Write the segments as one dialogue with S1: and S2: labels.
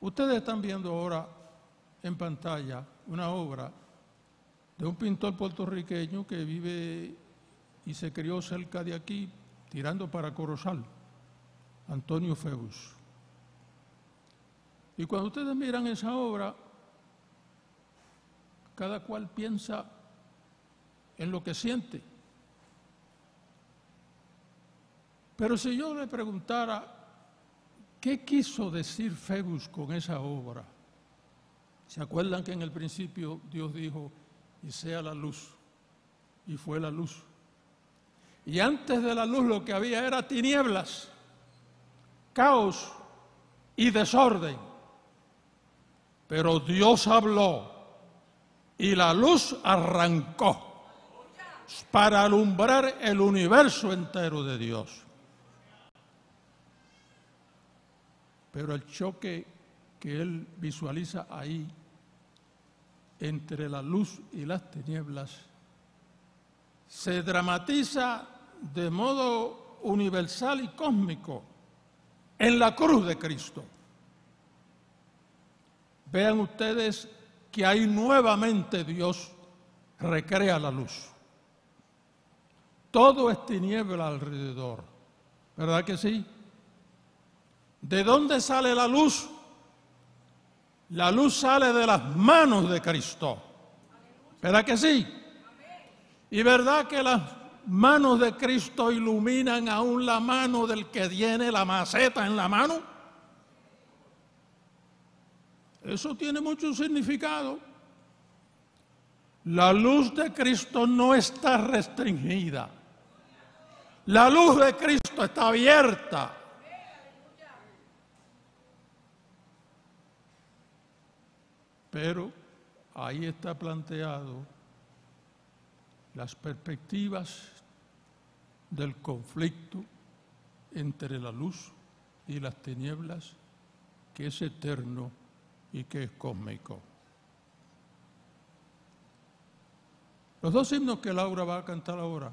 S1: Ustedes están viendo ahora en pantalla una obra de un pintor puertorriqueño que vive y se crió cerca de aquí, tirando para Corozal, Antonio Feus. Y cuando ustedes miran esa obra, cada cual piensa en lo que siente. Pero si yo le preguntara, ¿qué quiso decir Feus con esa obra? ¿Se acuerdan que en el principio Dios dijo, y sea la luz? Y fue la luz. Y antes de la luz lo que había era tinieblas, caos y desorden. Pero Dios habló y la luz arrancó para alumbrar el universo entero de Dios. Pero el choque que él visualiza ahí entre la luz y las tinieblas se dramatiza de modo universal y cósmico en la cruz de Cristo. Vean ustedes que ahí nuevamente Dios recrea la luz. Todo es tiniebla alrededor, ¿verdad que sí? ¿De dónde sale la luz? La luz sale de las manos de Cristo, ¿verdad que sí? ¿Y verdad que las manos de Cristo iluminan aún la mano del que tiene la maceta en la mano? Eso tiene mucho significado. La luz de Cristo no está restringida. La luz de Cristo está abierta. Pero ahí está planteado las perspectivas del conflicto entre la luz y las tinieblas, que es eterno y que es cósmico. Los dos himnos que Laura va a cantar ahora,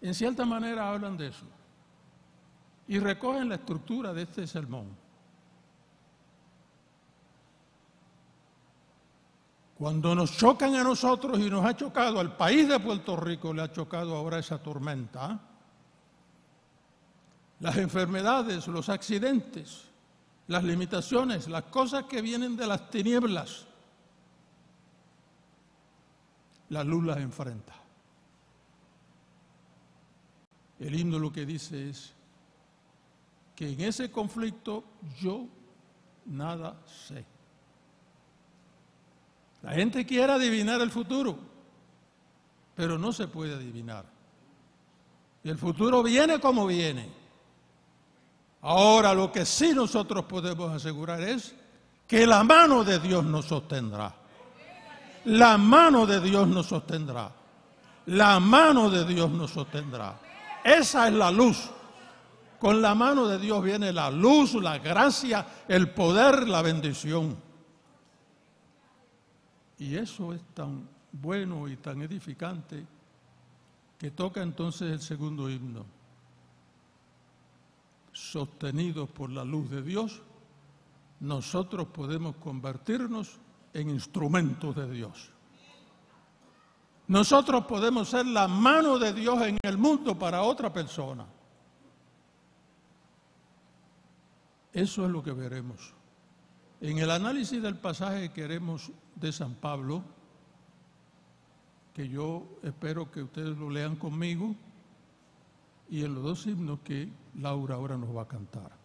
S1: en cierta manera hablan de eso y recogen la estructura de este sermón. Cuando nos chocan a nosotros y nos ha chocado al país de Puerto Rico, le ha chocado ahora esa tormenta, las enfermedades, los accidentes, las limitaciones, las cosas que vienen de las tinieblas, la luz las enfrenta. El himno lo que dice es que en ese conflicto yo nada sé. La gente quiere adivinar el futuro, pero no se puede adivinar. Y el futuro viene como viene. Ahora lo que sí nosotros podemos asegurar es que la mano de Dios nos sostendrá. La mano de Dios nos sostendrá. La mano de Dios nos sostendrá. Esa es la luz. Con la mano de Dios viene la luz, la gracia, el poder, la bendición. Y eso es tan bueno y tan edificante que toca entonces el segundo himno. Sostenidos por la luz de Dios, nosotros podemos convertirnos en instrumentos de Dios. Nosotros podemos ser la mano de Dios en el mundo para otra persona. Eso es lo que veremos. En el análisis del pasaje que haremos de San Pablo, que yo espero que ustedes lo lean conmigo, y en los dos himnos que Laura ahora nos va a cantar.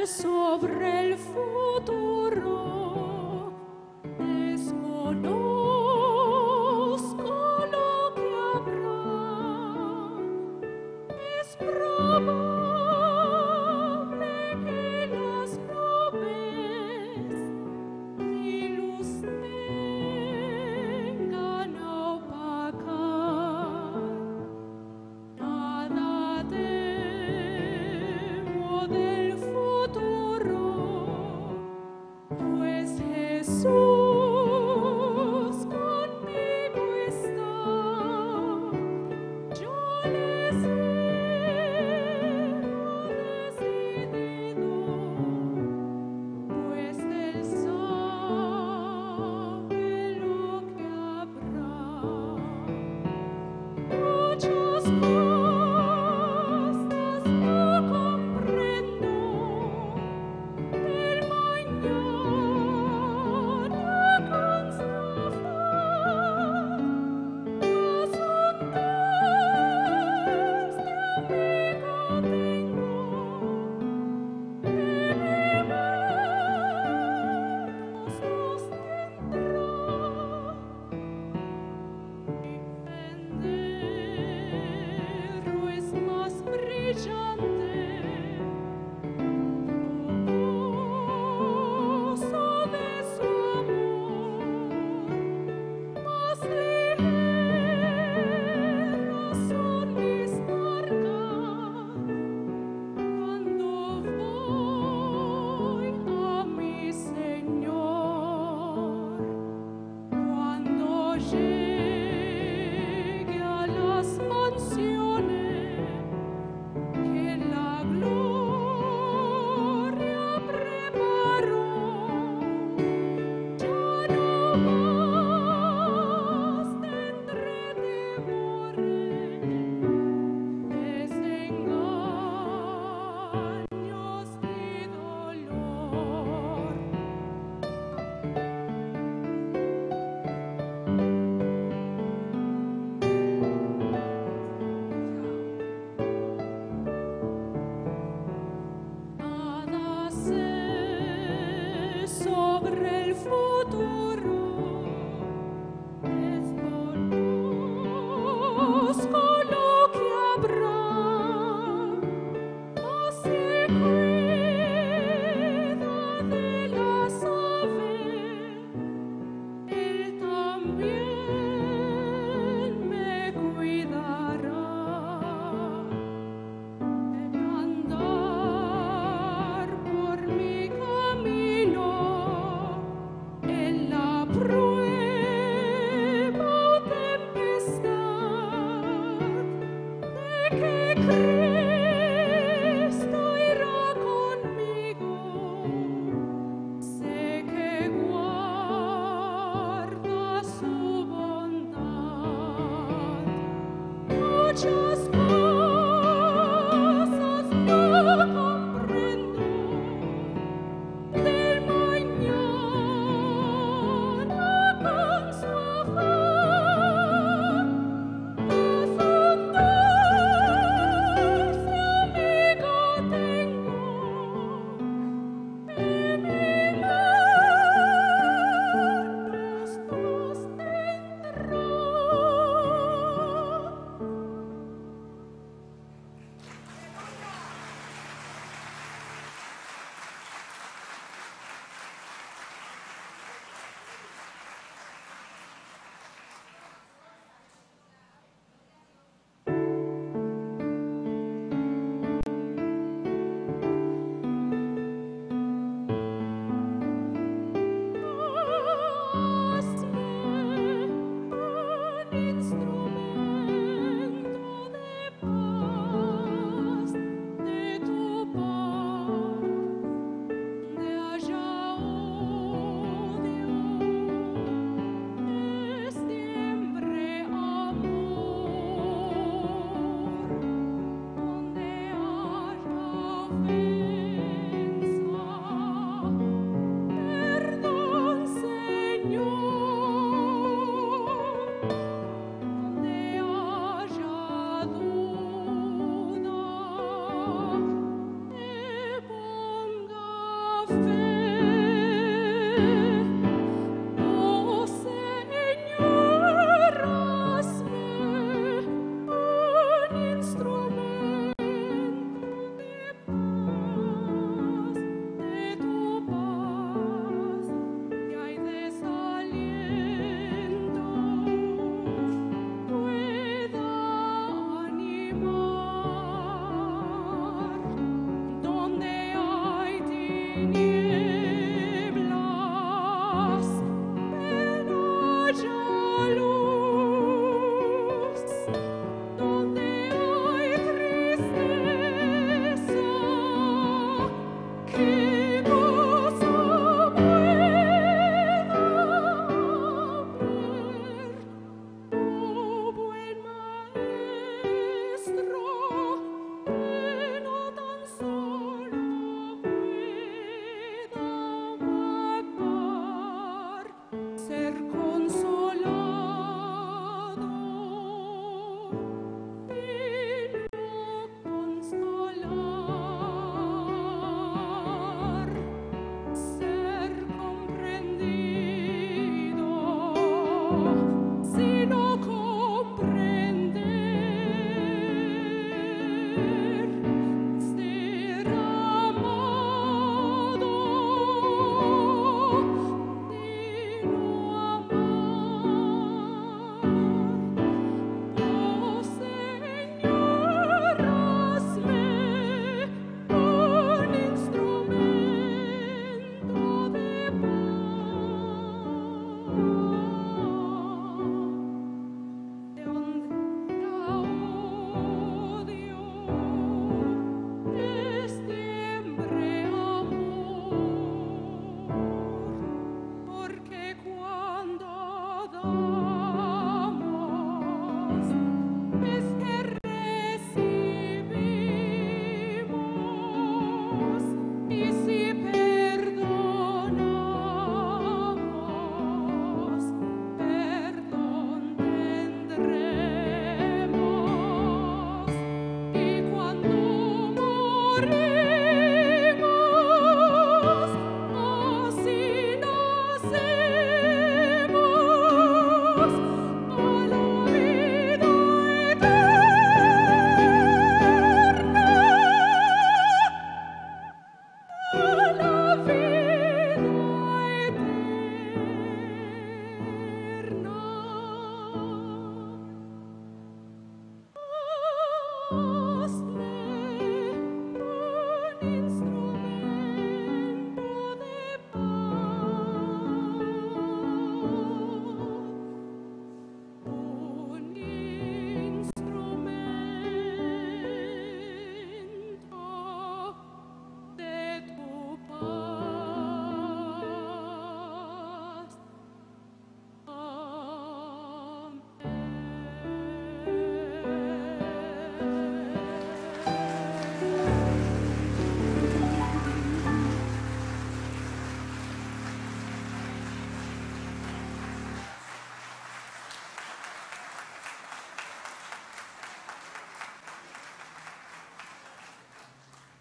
S2: Sobre el futuro desconozco.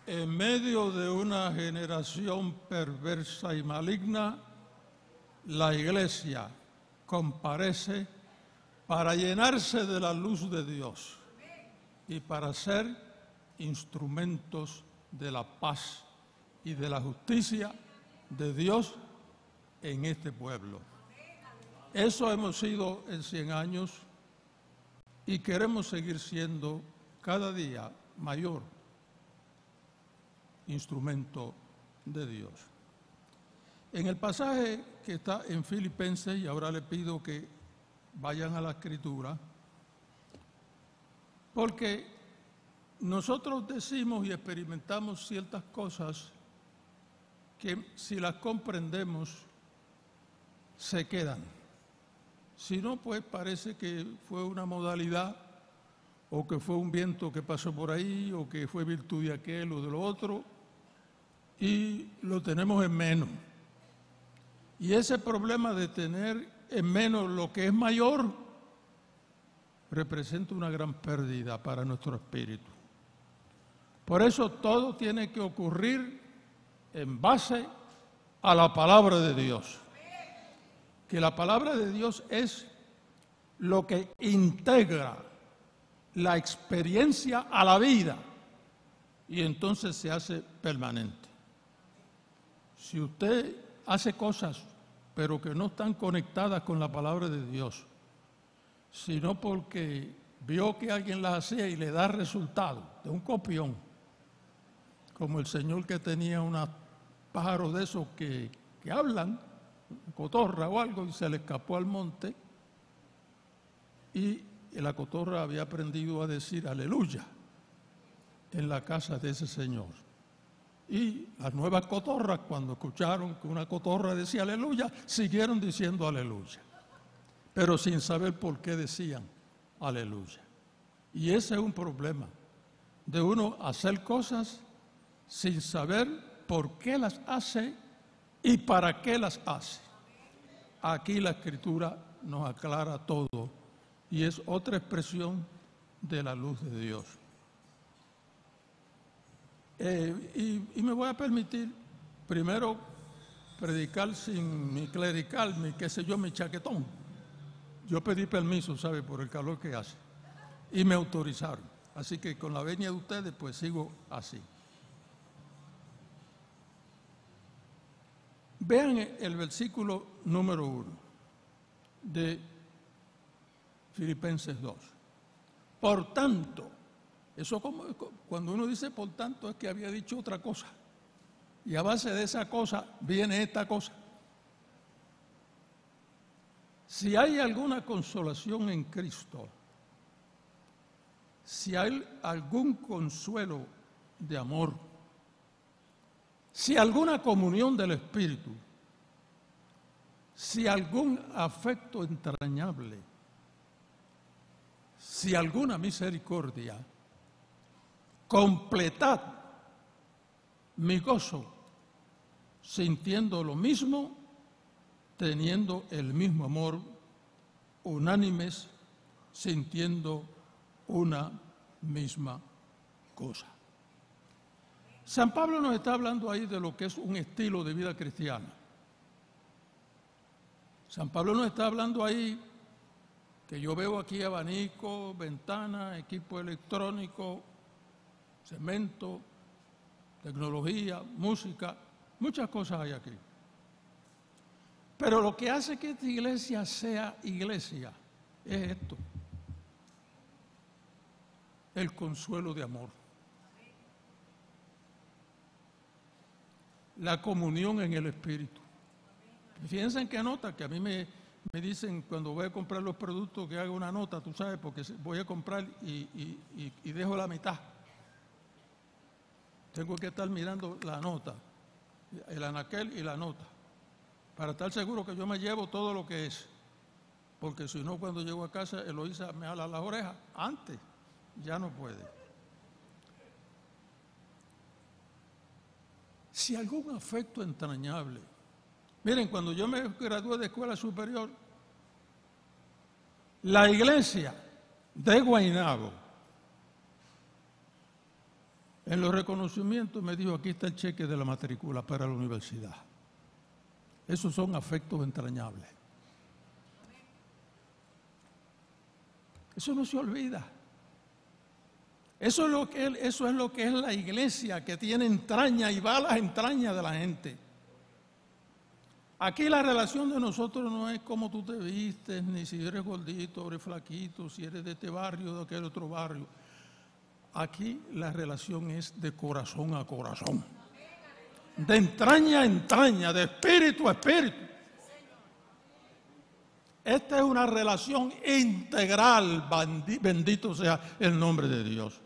S1: En medio de una generación perversa y maligna, la Iglesia comparece para llenarse de la luz de Dios y para ser instrumentos de la paz y de la justicia de Dios en este pueblo. Eso hemos sido en 100 años y queremos seguir siendo cada día mayor instrumento de Dios. En el pasaje que está en Filipenses, y ahora le pido que vayan a la Escritura, porque nosotros decimos y experimentamos ciertas cosas que si las comprendemos se quedan. Si no, pues parece que fue una modalidad o que fue un viento que pasó por ahí o que fue virtud de aquel o de lo otro y lo tenemos en menos. Y ese problema de tener en menos lo que es mayor representa una gran pérdida para nuestro espíritu. Por eso todo tiene que ocurrir en base a la palabra de Dios. Que la palabra de Dios es lo que integra la experiencia a la vida y entonces se hace permanente. Si usted hace cosas pero que no están conectadas con la palabra de Dios, sino porque vio que alguien las hacía y le da resultado de un copión, como el señor que tenía unos pájaros de esos que hablan, cotorra o algo, y se le escapó al monte y la cotorra había aprendido a decir aleluya en la casa de ese señor. Y las nuevas cotorras, cuando escucharon que una cotorra decía aleluya, siguieron diciendo aleluya, pero sin saber por qué decían aleluya. Y ese es un problema de uno hacer cosas sin saber por qué las hace y para qué las hace. Aquí la Escritura nos aclara todo y es otra expresión de la luz de Dios. Y me voy a permitir primero predicar sin mi clerical, mi qué sé yo, mi chaquetón. Yo pedí permiso, ¿sabe?, por el calor que hace. Y me autorizaron. Así que con la venia de ustedes, pues sigo así. Vean el versículo número 1 de Filipenses 2. Por tanto, eso como cuando uno dice por tanto es que había dicho otra cosa. Y a base de esa cosa viene esta cosa. Si hay alguna consolación en Cristo, si hay algún consuelo de amor, si alguna comunión del Espíritu, si algún afecto entrañable, si alguna misericordia, completad mi gozo, sintiendo lo mismo, teniendo el mismo amor, unánimes, sintiendo una misma cosa. San Pablo nos está hablando ahí de lo que es un estilo de vida cristiana. San Pablo nos está hablando ahí que yo veo aquí abanico, ventana, equipo electrónico, cemento, tecnología, música, muchas cosas hay aquí. Pero lo que hace que esta iglesia sea iglesia es esto: el consuelo de amor, la comunión en el Espíritu. Fíjense en qué nota, que a mí me dicen cuando voy a comprar los productos que haga una nota, tú sabes, porque voy a comprar y dejo la mitad. Tengo que estar mirando la nota, el anaquel y la nota, para estar seguro que yo me llevo todo lo que es. Porque si no, cuando llego a casa, Eloísa me jala las orejas. Antes, ya no puede. Si algún afecto entrañable. Miren, cuando yo me gradué de escuela superior, la iglesia de Guaynabo En los reconocimientos me dijo, aquí está el cheque de la matrícula para la universidad. Esos son afectos entrañables. Eso no se olvida. Eso es lo que es la iglesia, que tiene entraña y va a las entrañas de la gente. Aquí la relación de nosotros no es cómo tú te vistes, ni si eres gordito o eres flaquito, si eres de este barrio o de aquel otro barrio. Aquí la relación es de corazón a corazón, de entraña a entraña, de espíritu a espíritu. Esta es una relación integral, bendito sea el nombre de Dios.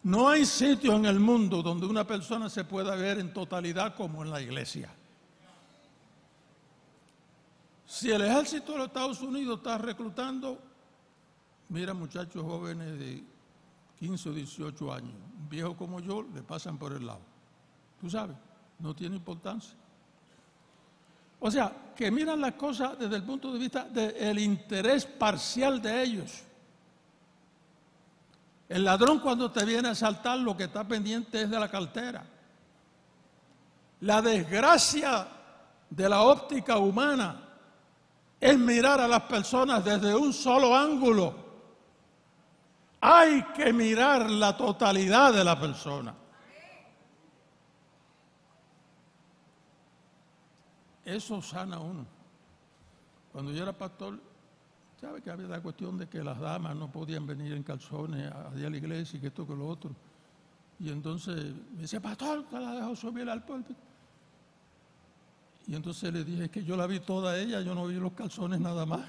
S1: No hay sitio en el mundo donde una persona se pueda ver en totalidad como en la iglesia. Si el ejército de los Estados Unidos está reclutando, mira, muchachos jóvenes de 15 o 18 años, un viejo como yo, le pasan por el lado. Tú sabes, no tiene importancia. O sea, que miran las cosas desde el punto de vista del interés parcial de ellos. El ladrón, cuando te viene a asaltar, lo que está pendiente es de la cartera. La desgracia de la óptica humana es mirar a las personas desde un solo ángulo. Hay que mirar la totalidad de la persona. Eso sana a uno. Cuando yo era pastor, ¿sabe que había la cuestión de que las damas no podían venir en calzones a la iglesia y que esto que lo otro? Y entonces me decía, pastor, ¿te la dejó subir al púlpito? Y entonces le dije, es que yo la vi toda ella, yo no vi los calzones nada más.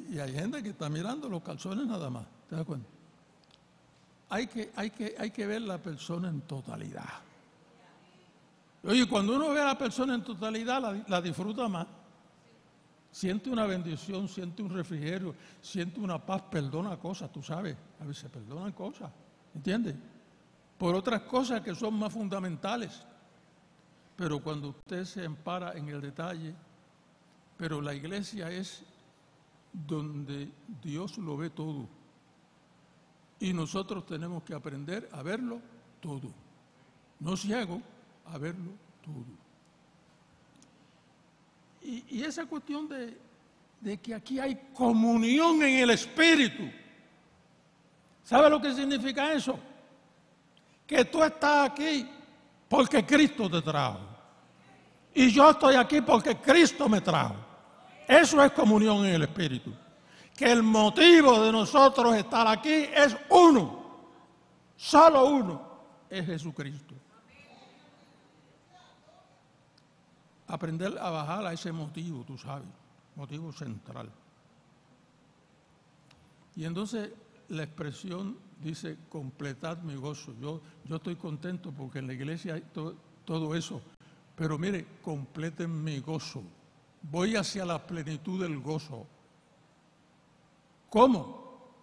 S1: Y hay gente que está mirando los calzones nada más, ¿te das cuenta? Hay que ver la persona en totalidad. Oye, cuando uno ve a la persona en totalidad, la disfruta más. Siente una bendición, siente un refrigerio, siente una paz, perdona cosas, tú sabes, a veces perdonan cosas, ¿entiendes? Por otras cosas que son más fundamentales. Pero cuando usted se ampara en el detalle, pero la iglesia es donde Dios lo ve todo. Y nosotros tenemos que aprender a verlo todo. No ciego, a verlo todo. Y esa cuestión de que aquí hay comunión en el Espíritu. ¿Sabe lo que significa eso? Que tú estás aquí porque Cristo te trajo. Y yo estoy aquí porque Cristo me trajo. Eso es comunión en el Espíritu. Que el motivo de nosotros estar aquí es uno. Solo uno. Es Jesucristo. Aprender a bajar a ese motivo, tú sabes. Motivo central. Y entonces la expresión dice, completad mi gozo. Yo estoy contento porque en la iglesia hay todo eso. Pero mire, completen mi gozo. Voy hacia la plenitud del gozo. ¿Cómo?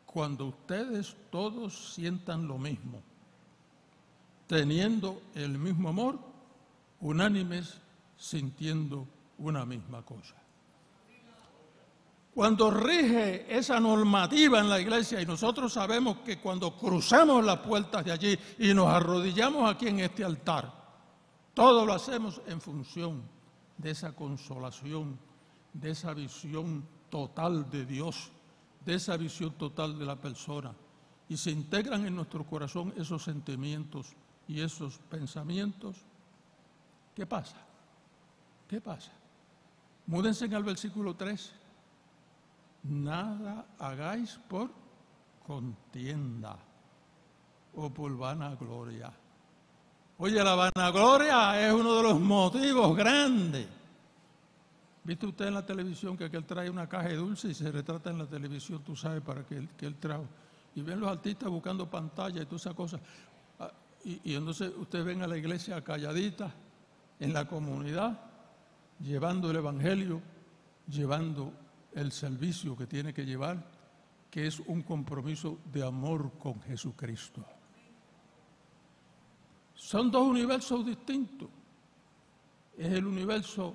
S1: Cuando ustedes todos sientan lo mismo, teniendo el mismo amor, unánimes, sintiendo una misma cosa. Cuando rige esa normativa en la iglesia, y nosotros sabemos que cuando cruzamos las puertas de allí y nos arrodillamos aquí en este altar, todo lo hacemos en función de esa consolación, de esa visión total de Dios, de esa visión total de la persona. Y se integran en nuestro corazón esos sentimientos y esos pensamientos. ¿Qué pasa? ¿Qué pasa? Múdense al versículo 3. Nada hagáis por contienda o por vanagloria. Oye, la vanagloria es uno de los motivos grandes. ¿Viste usted en la televisión que aquel trae una caja de dulce y se retrata en la televisión, tú sabes, para que él trajo? Y ven los artistas buscando pantalla y todas esas cosas. Y entonces ustedes ven a la iglesia calladita, en la comunidad, llevando el evangelio, llevando el servicio que tiene que llevar, que es un compromiso de amor con Jesucristo. Son dos universos distintos. Es el universo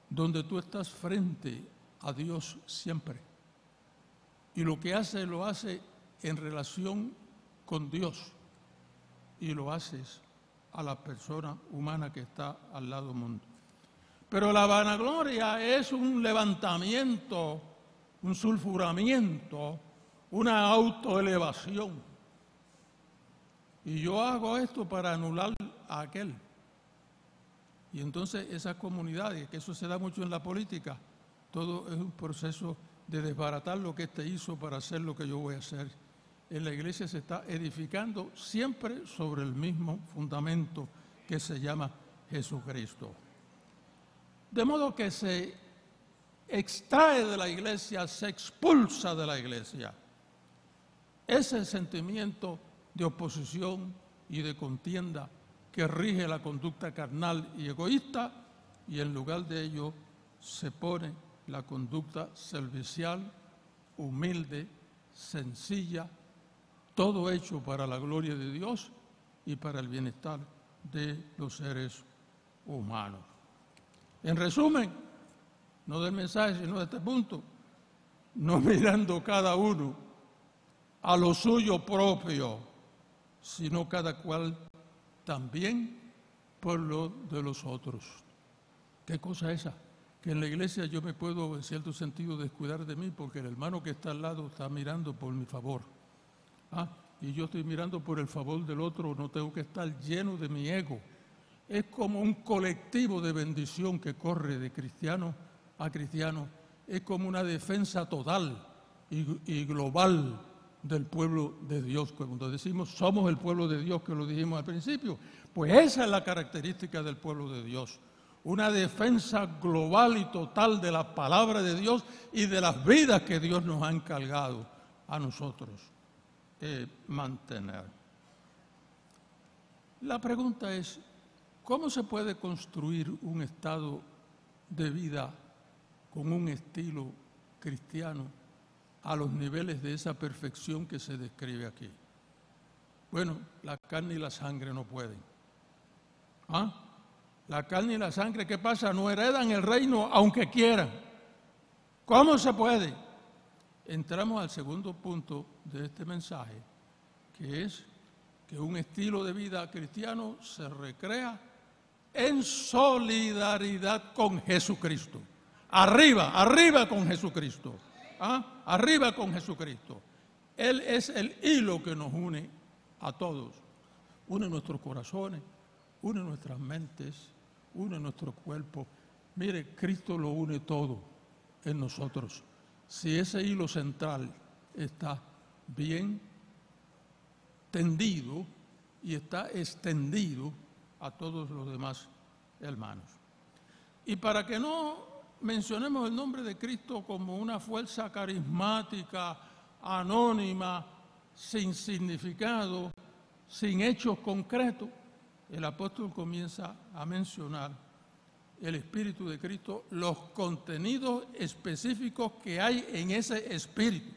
S1: donde tú estás frente a Dios siempre. Y lo que hace, lo hace en relación con Dios y lo haces a la persona humana que está al lado mundo. Pero la vanagloria es un levantamiento, un sulfuramiento, una autoelevación. Y yo hago esto para anular a aquel. Y entonces esas comunidades, que eso se da mucho en la política, todo es un proceso de desbaratar lo que éste hizo para hacer lo que yo voy a hacer. En la iglesia se está edificando siempre sobre el mismo fundamento que se llama Jesucristo. De modo que se extrae de la iglesia, se expulsa de la iglesia ese sentimiento de oposición y de contienda que rige la conducta carnal y egoísta, y en lugar de ello se pone la conducta servicial, humilde, sencilla, todo hecho para la gloria de Dios y para el bienestar de los seres humanos. En resumen, no del mensaje, sino de este punto, no mirando cada uno a lo suyo propio, sino cada cual también por lo de los otros. ¿Qué cosa es esa? Que en la iglesia yo me puedo, en cierto sentido, descuidar de mí porque el hermano que está al lado está mirando por mi favor. Y yo estoy mirando por el favor del otro, no tengo que estar lleno de mi ego. Es como un colectivo de bendición que corre de cristiano a cristiano. Es como una defensa total y global del pueblo de Dios. Cuando decimos somos el pueblo de Dios, que lo dijimos al principio, pues esa es la característica del pueblo de Dios. Una defensa global y total de la palabra de Dios y de las vidas que Dios nos ha encargado a nosotros mantener. La pregunta es, ¿cómo se puede construir un estado de vida con un estilo cristiano a los niveles de esa perfección que se describe aquí? Bueno, la carne y la sangre no pueden. La carne y la sangre, ¿qué pasa? No heredan el reino aunque quieran. ¿Cómo se puede? Entramos al segundo punto de este mensaje, que es que un estilo de vida cristiano se recrea en solidaridad con Jesucristo. Arriba, arriba con Jesucristo. Arriba con Jesucristo. Él es el hilo que nos une a todos. Une nuestros corazones, une nuestras mentes, une nuestro cuerpo. Mire, Cristo lo une todo en nosotros. Si ese hilo central está bien tendido y está extendido a todos los demás hermanos. Y para que no mencionemos el nombre de Cristo como una fuerza carismática, anónima, sin significado, sin hechos concretos, el apóstol comienza a mencionar el Espíritu de Cristo, los contenidos específicos que hay en ese Espíritu.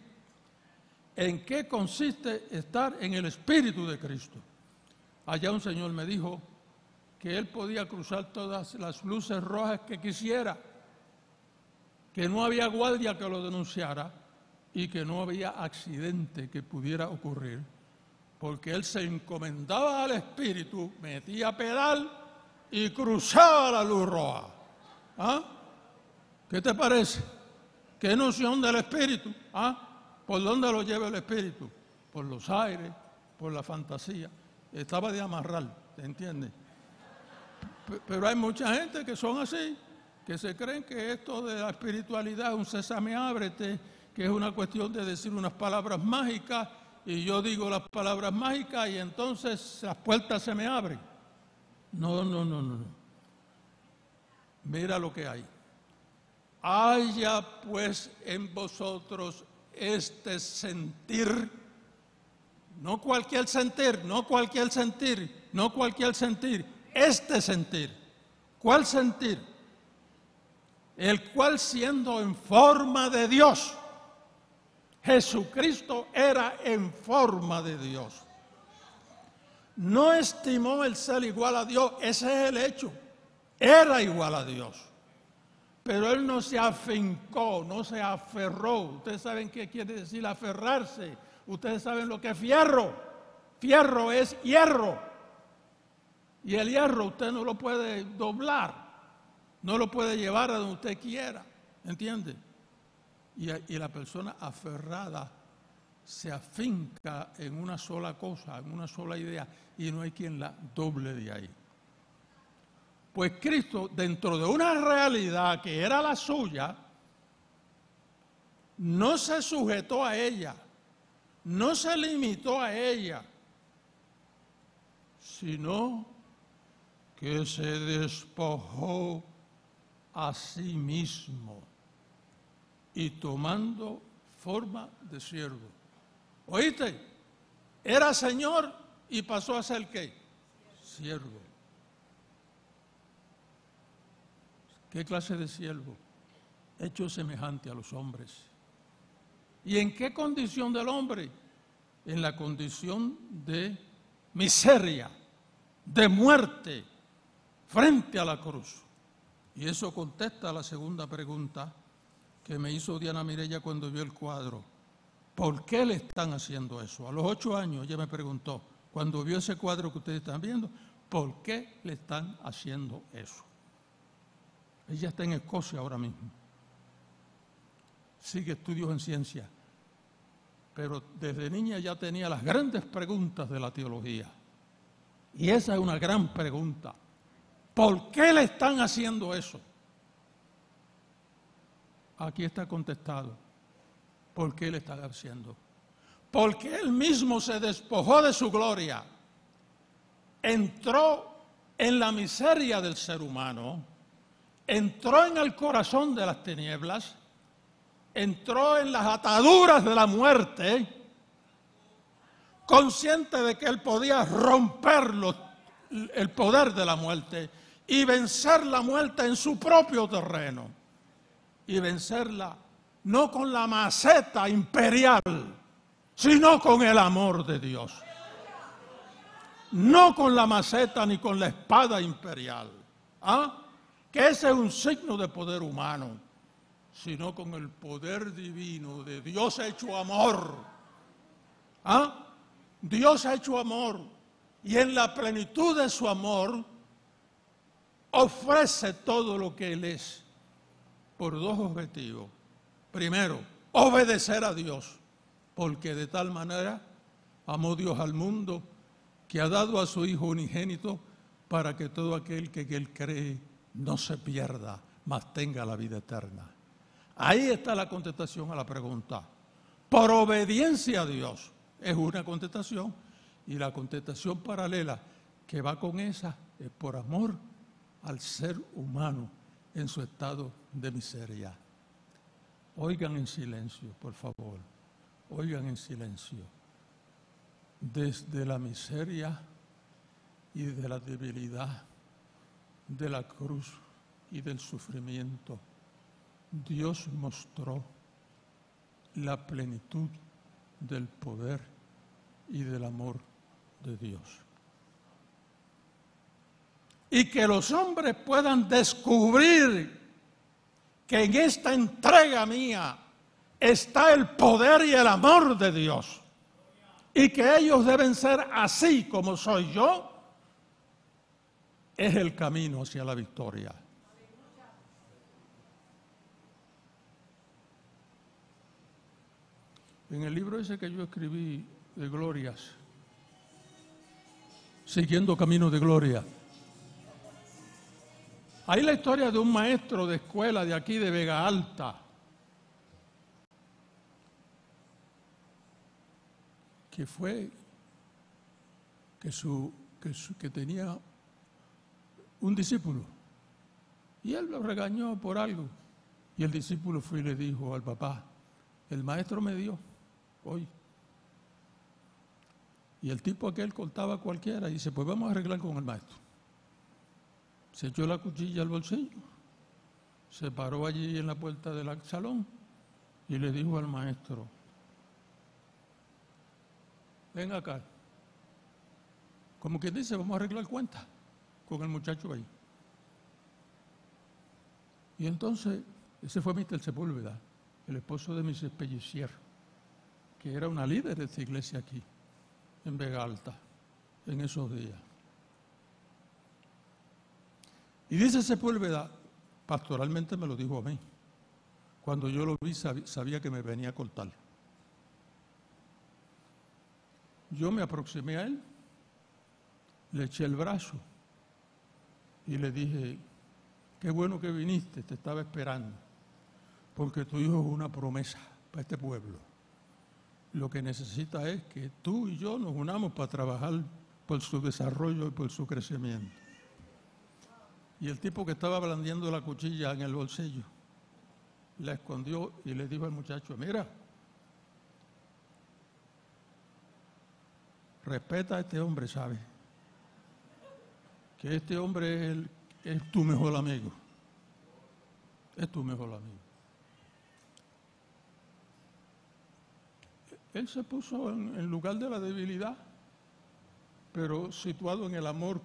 S1: ¿En qué consiste estar en el Espíritu de Cristo? Allá un señor me dijo que él podía cruzar todas las luces rojas que quisiera, que no había guardia que lo denunciara y que no había accidente que pudiera ocurrir, porque él se encomendaba al Espíritu, metía pedal y cruzaba la luz roja. ¿Qué te parece? ¿Qué noción del Espíritu? ¿Por dónde lo lleva el Espíritu? Por los aires, por la fantasía. Estaba de amarrar, ¿te entiendes? Pero hay mucha gente que son así, que se creen que esto de la espiritualidad es un sésame ábrete, que es una cuestión de decir unas palabras mágicas, y yo digo las palabras mágicas y entonces las puertas se me abren. No. Mira lo que hay. Haya pues en vosotros este sentir, no cualquier sentir, este sentir. ¿Cuál sentir? El cual siendo en forma de Dios, Jesucristo era en forma de Dios. No estimó el ser igual a Dios, ese es el hecho. Era igual a Dios. Pero él no se afincó, no se aferró. Ustedes saben qué quiere decir aferrarse. Ustedes saben lo que es fierro. Fierro es hierro. Y el hierro usted no lo puede doblar, no lo puede llevar a donde usted quiera, ¿entiende? Y la persona aferrada se afinca en una sola cosa, en una sola idea, y no hay quien la doble de ahí. Pues Cristo, dentro de una realidad que era la suya, no se sujetó a ella, no se limitó a ella, sino que se despojó a sí mismo y tomando forma de siervo. ¿Oíste? Era Señor y pasó a ser ¿qué? Siervo. ¿Qué clase de siervo? Hecho semejante a los hombres. ¿Y en qué condición del hombre? En la condición de miseria, de muerte, frente a la cruz. Y eso contesta a la segunda pregunta que me hizo Diana Mireya cuando vio el cuadro. ¿Por qué le están haciendo eso? A los 8 años ella me preguntó, cuando vio ese cuadro que ustedes están viendo, ¿por qué le están haciendo eso? Ella está en Escocia ahora mismo. Sigue estudios en ciencia. Pero desde niña ya tenía las grandes preguntas de la teología. Y esa es una gran pregunta. ¿Por qué le están haciendo eso? Aquí está contestado. ¿Por qué le están haciendo? Porque Él mismo se despojó de su gloria, entró en la miseria del ser humano, entró en el corazón de las tinieblas, entró en las ataduras de la muerte, consciente de que Él podía romper el poder de la muerte y vencer la muerte en su propio terreno. Y vencerla no con la maceta imperial, sino con el amor de Dios. No con la maceta ni con la espada imperial, que ese es un signo de poder humano, sino con el poder divino de Dios hecho amor. Dios ha hecho amor y en la plenitud de su amor ofrece todo lo que Él es por dos objetivos. Primero, obedecer a Dios, porque de tal manera amó Dios al mundo que ha dado a su Hijo unigénito para que todo aquel que Él cree no se pierda, mas tenga la vida eterna. Ahí está la contestación a la pregunta. Por obediencia a Dios es una contestación, y la contestación paralela que va con esa es por amor al ser humano en su estado de miseria. Oigan en silencio, por favor, oigan en silencio. Desde la miseria y de la debilidad, de la cruz y del sufrimiento, Dios mostró la plenitud del poder y del amor de Dios. Y que los hombres puedan descubrir que en esta entrega mía está el poder y el amor de Dios, y que ellos deben ser así como soy yo, es el camino hacia la victoria. En el libro ese que yo escribí de glorias, Siguiendo Camino de Gloria, hay la historia de un maestro de escuela de aquí de Vega Alta, que tenía un discípulo, y él lo regañó por algo, y el discípulo fue y le dijo al papá: el maestro me dio hoy. Y el tipo aquel cortaba a cualquiera y dice: pues vamos a arreglar con el maestro. Se echó la cuchilla al bolsillo, se paró allí en la puerta del salón y le dijo al maestro: ven acá. Como quien dice, vamos a arreglar cuentas con el muchacho ahí. Y entonces, ese fue Mr. Sepúlveda, el esposo de Mrs. Pellicier, que era una líder de esta iglesia aquí. en Vega Alta en esos días. Y dice Sepúlveda, pastoralmente me lo dijo a mí. Cuando yo lo vi sabía que me venía a cortar. Yo me aproximé a él, le eché el brazo y le dije, qué bueno que viniste, te estaba esperando, porque tu hijo es una promesa para este pueblo. Lo que necesita es que tú y yo nos unamos para trabajar por su desarrollo y por su crecimiento. Y el tipo que estaba blandiendo la cuchilla en el bolsillo, la escondió y le dijo al muchacho, mira, respeta a este hombre, ¿sabes? Que este hombre es tu mejor amigo. Es tu mejor amigo. Él se puso en lugar de la debilidad, pero situado en el amor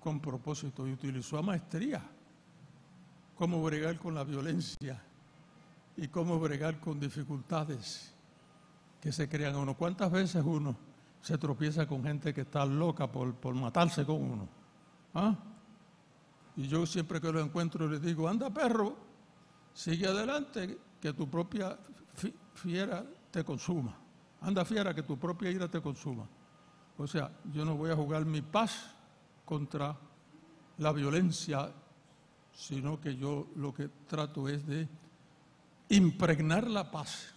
S1: con propósito, y utilizó a maestría cómo bregar con la violencia y cómo bregar con dificultades que se crean a uno. ¿Cuántas veces uno se tropieza con gente que está loca por matarse con uno? ¿Ah? Y yo siempre que lo encuentro le digo, anda perro, sigue adelante, que tu propia fiera te consuma. Anda fiera, que tu propia ira te consuma. O sea, yo no voy a jugar mi paz contra la violencia, sino que yo lo que trato es de impregnar la paz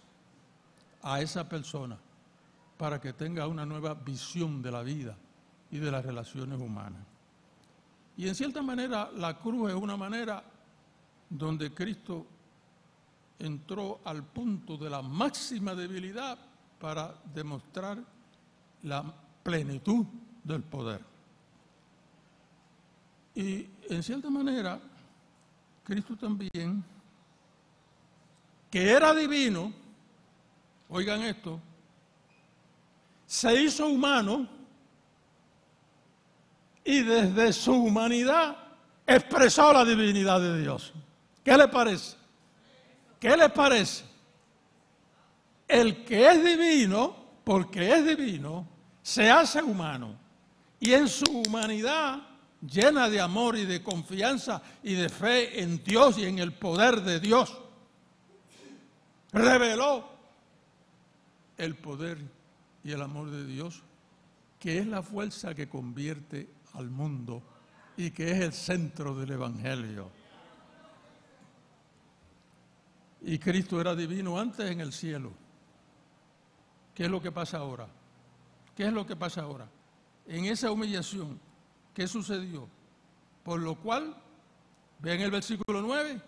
S1: a esa persona para que tenga una nueva visión de la vida y de las relaciones humanas. Y en cierta manera la cruz es una manera donde Cristo entró al punto de la máxima debilidad para demostrar la plenitud del poder. Y en cierta manera, Cristo también, que era divino, oigan esto, se hizo humano y desde su humanidad expresó la divinidad de Dios. ¿Qué le parece? ¿Qué le parece? El que es divino, porque es divino, se hace humano y en su humanidad, llena de amor y de confianza y de fe en Dios y en el poder de Dios, reveló el poder y el amor de Dios, que es la fuerza que convierte al mundo y que es el centro del Evangelio. Y Cristo era divino antes en el cielo. ¿Qué es lo que pasa ahora? ¿Qué es lo que pasa ahora? En esa humillación, ¿qué sucedió? Por lo cual, vean el versículo 9,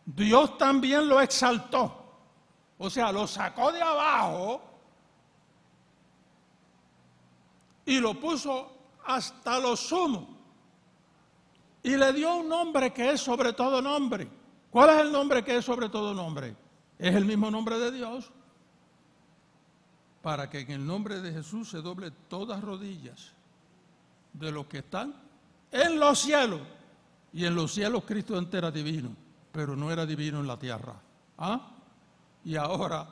S1: Dios también lo exaltó. O sea, lo sacó de abajo y lo puso hasta lo sumo. Y le dio un nombre que es sobre todo nombre. ¿Cuál es el nombre que es sobre todo nombre? Es el mismo nombre de Dios. Para que en el nombre de Jesús se doble todas rodillas de los que están en los cielos. Y en los cielos Cristo antes era divino, pero no era divino en la tierra. ¿Ah? Y ahora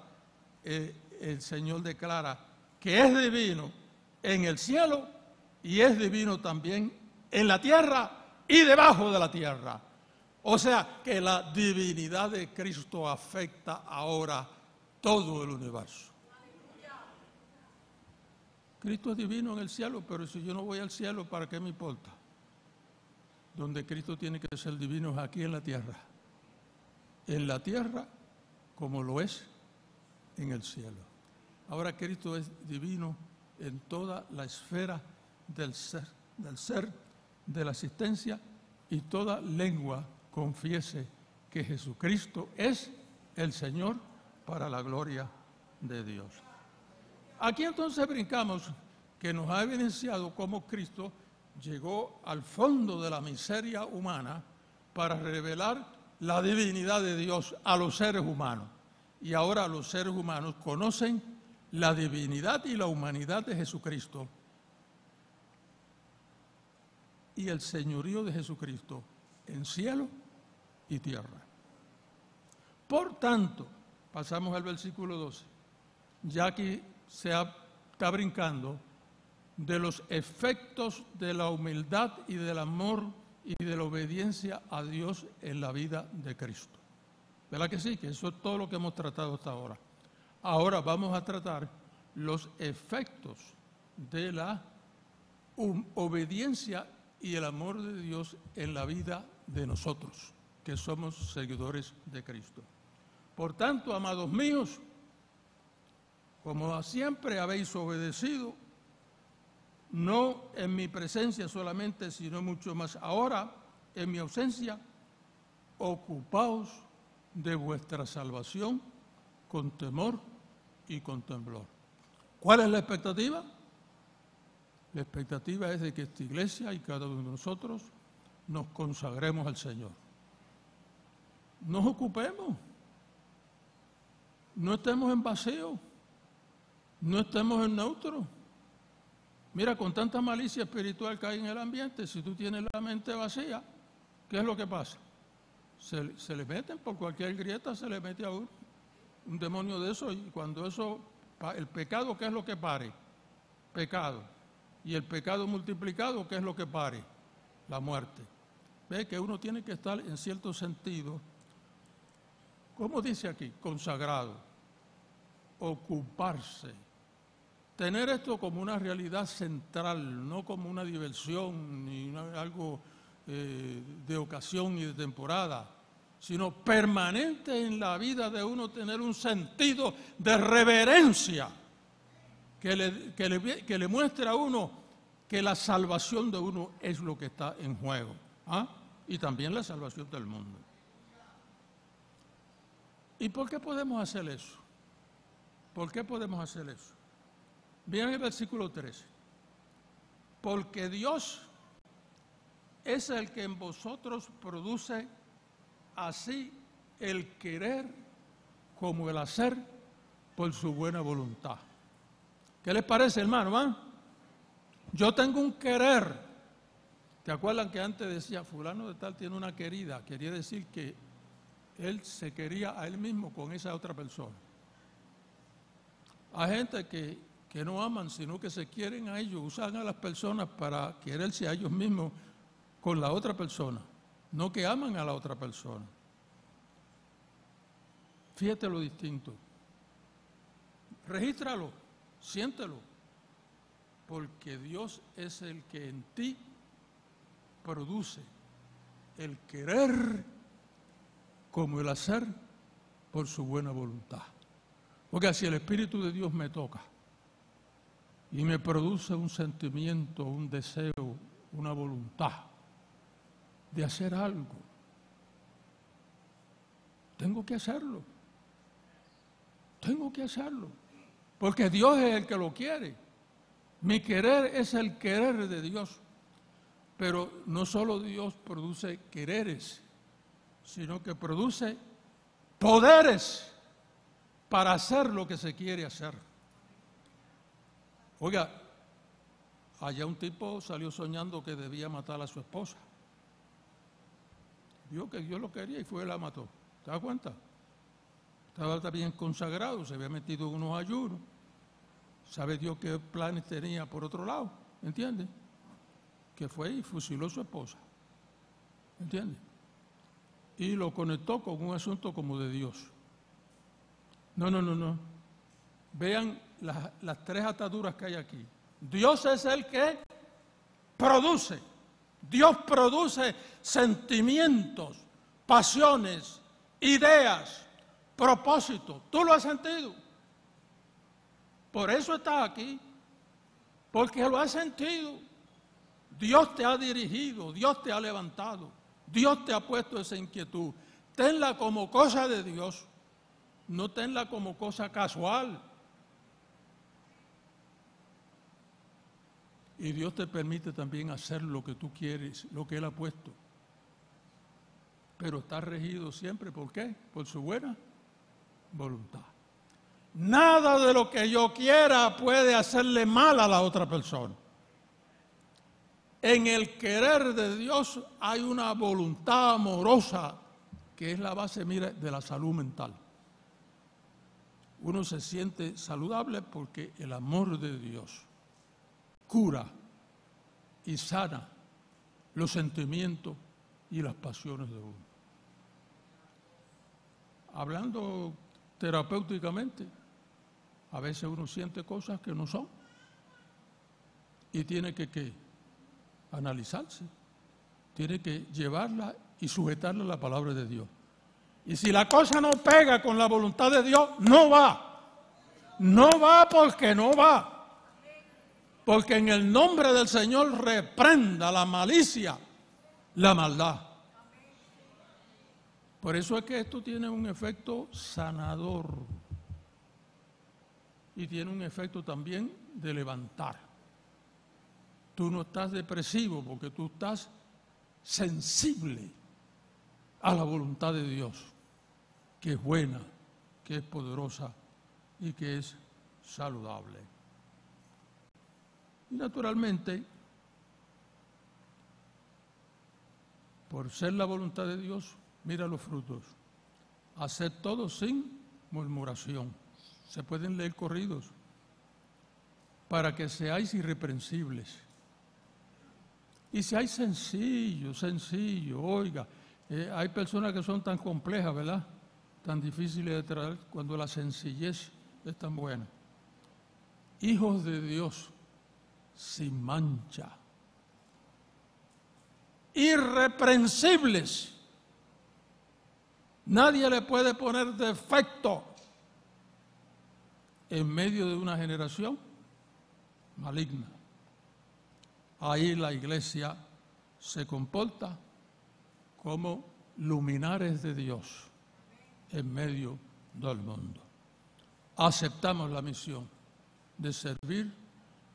S1: el Señor declara que es divino en el cielo y es divino también en la tierra y debajo de la tierra. O sea que la divinidad de Cristo afecta ahora todo el universo. Cristo es divino en el cielo, pero si yo no voy al cielo, ¿para qué me importa? Donde Cristo tiene que ser divino es aquí en la tierra. En la tierra como lo es en el cielo. Ahora Cristo es divino en toda la esfera del ser, de la existencia, y toda lengua confiese que Jesucristo es el Señor para la gloria de Dios. Aquí entonces brincamos que nos ha evidenciado cómo Cristo llegó al fondo de la miseria humana para revelar la divinidad de Dios a los seres humanos. Y ahora los seres humanos conocen la divinidad y la humanidad de Jesucristo y el señorío de Jesucristo en cielo y tierra. Por tanto, pasamos al versículo 12, ya aquí se ha está brincando de los efectos de la humildad y del amor y de la obediencia a Dios en la vida de Cristo. ¿Verdad que sí? Que eso es todo lo que hemos tratado hasta ahora. Ahora vamos a tratar los efectos de la obediencia y el amor de Dios en la vida de nosotros, que somos seguidores de Cristo. Por tanto, amados míos, como siempre habéis obedecido, no en mi presencia solamente, sino mucho más ahora, en mi ausencia, ocupaos de vuestra salvación con temor y con temblor. ¿Cuál es la expectativa? La expectativa es de que esta iglesia y cada uno de nosotros nos consagremos al Señor. Nos ocupemos, no estemos en vacío, no estemos en neutro. Mira, con tanta malicia espiritual que hay en el ambiente, si tú tienes la mente vacía, ¿qué es lo que pasa? Se le meten por cualquier grieta, se le mete a uno un demonio de eso, y cuando eso, el pecado, ¿qué es lo que pare? Pecado. Y el pecado multiplicado, ¿qué es lo que pare? La muerte. Ve que uno tiene que estar en cierto sentido, ¿cómo dice aquí? Consagrado, ocuparse, tener esto como una realidad central, no como una diversión ni algo de ocasión y de temporada, sino permanente en la vida de uno, tener un sentido de reverencia que le muestre a uno que la salvación de uno es lo que está en juego, ¿ah? Y también la salvación del mundo. ¿Y por qué podemos hacer eso? ¿Por qué podemos hacer eso? Miren el versículo 13. Porque Dios es el que en vosotros produce así el querer como el hacer por su buena voluntad. ¿Qué les parece, hermano? Yo tengo un querer. ¿Te acuerdan que antes decía fulano de tal tiene una querida? Quería decir que él se quería a él mismo con esa otra persona. Hay gente que no aman, sino que se quieren a ellos, usan a las personas para quererse a ellos mismos con la otra persona, no que aman a la otra persona. Fíjate lo distinto. Regístralo, siéntelo, porque Dios es el que en ti produce el querer como el hacer por su buena voluntad. Porque si el Espíritu de Dios me toca y me produce un sentimiento, un deseo, una voluntad de hacer algo, tengo que hacerlo. Tengo que hacerlo. Porque Dios es el que lo quiere. Mi querer es el querer de Dios. Pero no solo Dios produce quereres, sino que produce poderes para hacer lo que se quiere hacer. Oiga, allá un tipo salió soñando que debía matar a su esposa. Vio que Dios lo quería y fue y la mató. ¿Te das cuenta? Estaba también consagrado, se había metido en unos ayunos. ¿Sabe Dios qué planes tenía por otro lado? ¿Entiendes? Que fue y fusiló a su esposa. ¿Entiendes? Y lo conectó con un asunto como de Dios. No. Vean las tres ataduras que hay aquí. Dios es el que produce. Dios produce sentimientos, pasiones, ideas, propósitos. ¿Tú lo has sentido? Por eso estás aquí. Porque lo has sentido. Dios te ha dirigido, Dios te ha levantado, Dios te ha puesto esa inquietud. Tenla como cosa de Dios, no tenla como cosa casual. Y Dios te permite también hacer lo que tú quieres, lo que Él ha puesto. Pero está regido siempre, ¿por qué? Por su buena voluntad. Nada de lo que yo quiera puede hacerle mal a la otra persona. En el querer de Dios hay una voluntad amorosa que es la base, mire, de la salud mental. uno se siente saludable porque el amor de Dios cura y sana los sentimientos y las pasiones de uno. Hablando terapéuticamente, a veces uno siente cosas que no son y tiene que analizarse, tiene que llevarla y sujetarla a la palabra de Dios. Y si la cosa no pega con la voluntad de Dios, no va. No va porque no va. Porque en el nombre del Señor reprenda la malicia, la maldad. Por eso es que esto tiene un efecto sanador y tiene un efecto también de levantar. Tú no estás depresivo porque tú estás sensible a la voluntad de Dios, que es buena, que es poderosa y que es saludable. Y naturalmente, por ser la voluntad de Dios, mira los frutos. Haced todo sin murmuración. Se pueden leer corridos. Para que seáis irreprensibles. Y seáis sencillos, oiga. Hay personas que son tan complejas, ¿verdad? Tan difíciles de traer cuando la sencillez es tan buena. Hijos de Dios, sin mancha. Irreprensibles. Nadie le puede poner defecto en medio de una generación maligna. Ahí la iglesia se comporta como luminares de Dios en medio del mundo. Aceptamos la misión de servir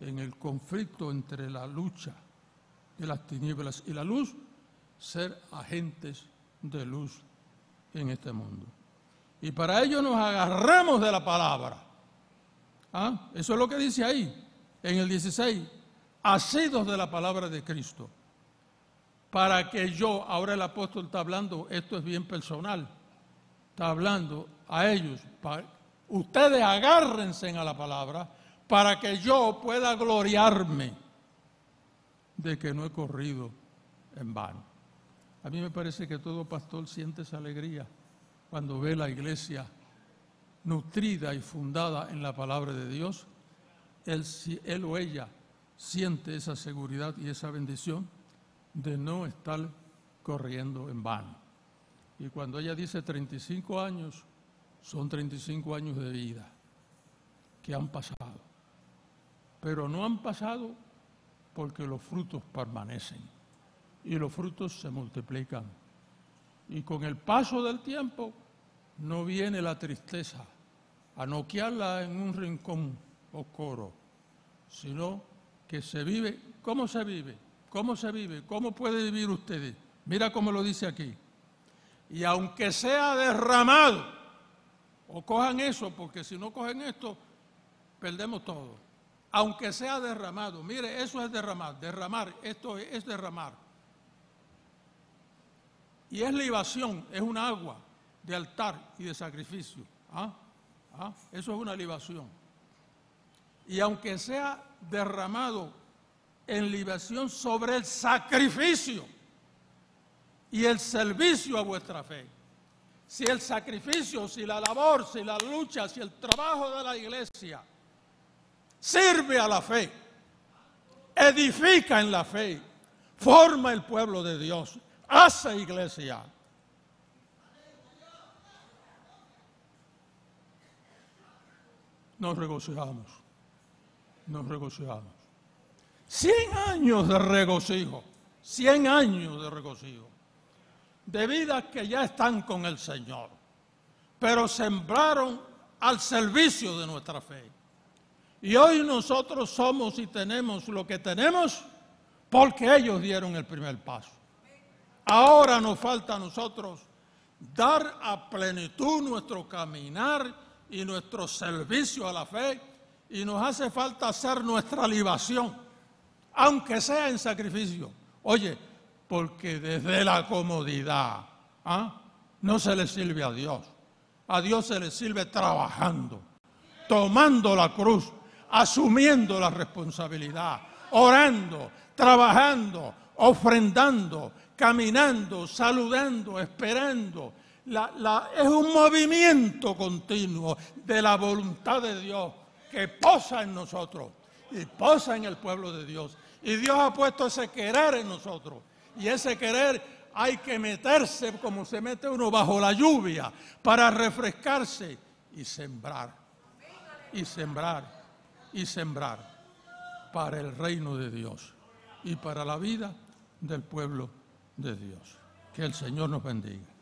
S1: en el conflicto entre la lucha de las tinieblas y la luz, ser agentes de luz en este mundo. Y para ello nos agarramos de la palabra. ¿Ah? Eso es lo que dice ahí, en el 16, asidos de la palabra de Cristo. Para que yo, ahora el apóstol está hablando, esto es bien personal, está hablando a ellos, ustedes agárrense a la palabra para que yo pueda gloriarme de que no he corrido en vano. A mí me parece que todo pastor siente esa alegría cuando ve la iglesia nutrida y fundada en la palabra de Dios. Él o ella siente esa seguridad y esa bendición de no estar corriendo en vano. Y cuando ella dice 35 años, son 35 años de vida que han pasado. Pero no han pasado porque los frutos permanecen y los frutos se multiplican. Y con el paso del tiempo no viene la tristeza a noquearla en un rincón oscuro, sino que se vive. ¿Cómo se vive? ¿Cómo se vive? ¿Cómo puede vivir usted? Mira cómo lo dice aquí. Y aunque sea derramado, o cojan eso, porque si no cogen esto, perdemos todo. Aunque sea derramado, mire, eso es derramar, esto es derramar. Y es libación, es un agua de altar y de sacrificio. Eso es una libación. Y aunque sea derramado en libación sobre el sacrificio y el servicio a vuestra fe. Si el sacrificio, si la labor, si la lucha, si el trabajo de la iglesia sirve a la fe, edifica en la fe, forma el pueblo de Dios, hace iglesia. Nos regocijamos. 100 años de regocijo, 100 años de regocijo, de vidas que ya están con el Señor, pero sembraron al servicio de nuestra fe. Y hoy nosotros somos y tenemos lo que tenemos porque ellos dieron el primer paso. Ahora nos falta a nosotros dar a plenitud nuestro caminar y nuestro servicio a la fe, y nos hace falta hacer nuestra libación, aunque sea en sacrificio. Oye, porque desde la comodidad no se le sirve a Dios se le sirve trabajando, tomando la cruz, asumiendo la responsabilidad, orando, trabajando, ofrendando, caminando, saludando, esperando. Es un movimiento continuo de la voluntad de Dios que posa en nosotros y posa en el pueblo de Dios. Y Dios ha puesto ese querer en nosotros. Y ese querer hay que meterse como se mete uno bajo la lluvia para refrescarse y sembrar, y sembrar, y sembrar para el reino de Dios y para la vida del pueblo de Dios. Que el Señor nos bendiga.